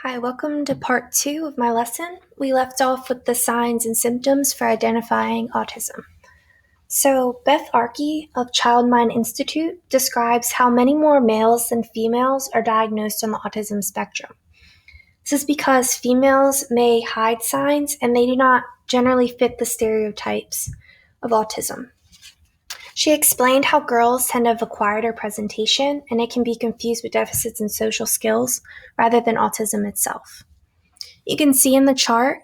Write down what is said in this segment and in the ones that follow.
Hi, welcome to part 2 of my lesson. We left off with the signs and symptoms for identifying autism. So, Beth Arkey of Child Mind Institute describes how many more males than females are diagnosed on the autism spectrum. This is because females may hide signs and they do not generally fit the stereotypes of autism. She explained how girls tend to have a quieter presentation and it can be confused with deficits in social skills rather than autism itself. You can see in the chart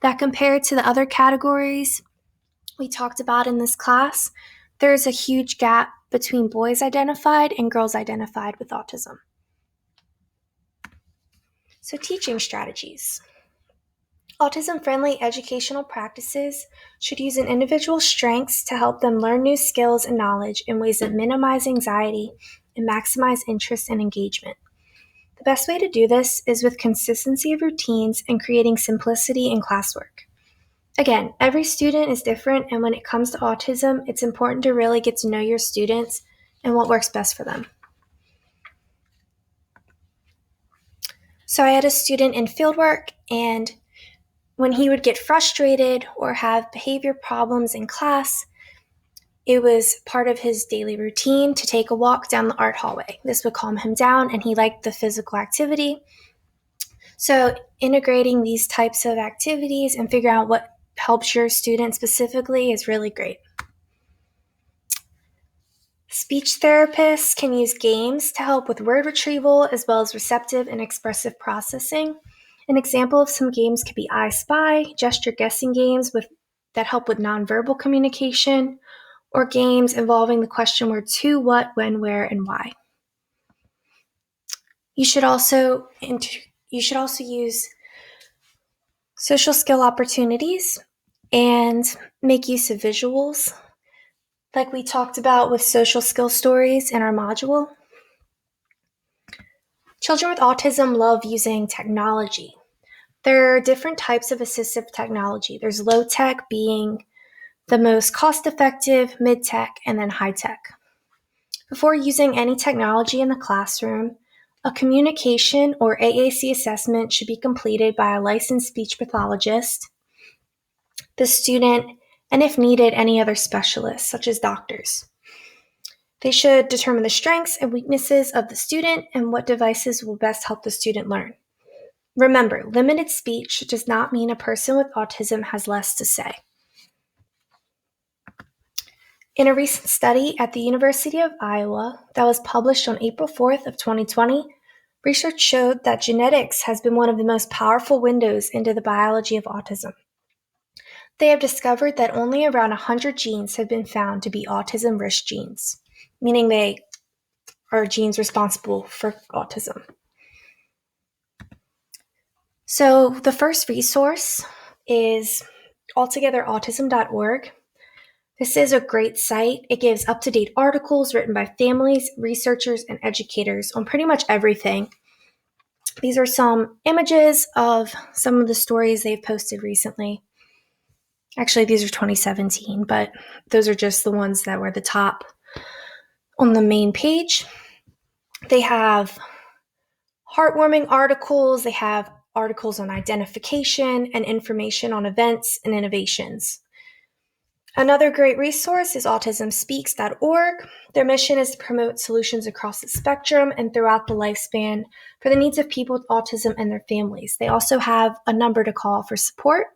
that compared to the other categories we talked about in this class, there's a huge gap between boys identified and girls identified with autism. So, teaching strategies. Autism-friendly educational practices should use an individual's strengths to help them learn new skills and knowledge in ways that minimize anxiety and maximize interest and engagement. The best way to do this is with consistency of routines and creating simplicity in classwork. Again, every student is different, and when it comes to autism, it's important to really get to know your students and what works best for them. So I had a student in fieldwork, and when he would get frustrated or have behavior problems in class, it was part of his daily routine to take a walk down the art hallway. This would calm him down, and he liked the physical activity. So integrating these types of activities and figuring out what helps your student specifically is really great. Speech therapists can use games to help with word retrieval as well as receptive and expressive processing. An example of some games could be I Spy, gesture guessing games that help with nonverbal communication, or games involving the question words who, what, when, where, and why. You should also use social skill opportunities and make use of visuals, like we talked about with social skill stories in our module. Children with autism love using technology. There are different types of assistive technology. There's low tech being the most cost-effective, mid-tech, and then high-tech. Before using any technology in the classroom, a communication or AAC assessment should be completed by a licensed speech pathologist, the student, and if needed, any other specialists, such as doctors. They should determine the strengths and weaknesses of the student and what devices will best help the student learn. Remember, limited speech does not mean a person with autism has less to say. In a recent study at the University of Iowa that was published on April 4th of 2020, research showed that genetics has been one of the most powerful windows into the biology of autism. They have discovered that only around 100 genes have been found to be autism risk genes, meaning they are genes responsible for autism. So the first resource is altogetherautism.org. This is a great site. It gives up-to-date articles written by families, researchers, and educators on pretty much everything. These are some images of some of the stories they've posted recently. Actually, these are 2017, but those are just the ones that were the top on the main page. They have heartwarming articles. They have articles on identification and information on events and innovations. Another great resource is autismspeaks.org. Their mission is to promote solutions across the spectrum and throughout the lifespan for the needs of people with autism and their families. They also have a number to call for support.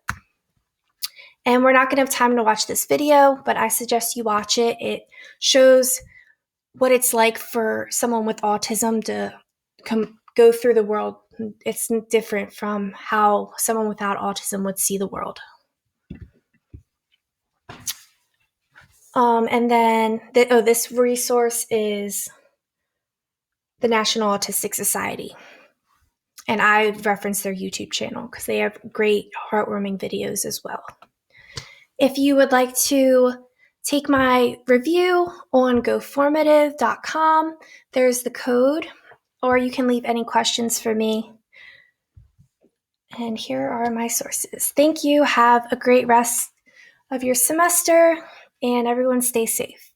And we're not going to have time to watch this video, but I suggest you watch it. It shows what it's like for someone with autism to go through the world. It's different from how someone without autism would see the world. And then this resource is the National Autistic Society. And I reference their YouTube channel because they have great heartwarming videos as well. If you would like to take my review on goformative.com, there's the code, or you can leave any questions for me. And here are my sources. Thank you. Have a great rest of your semester, and everyone stay safe.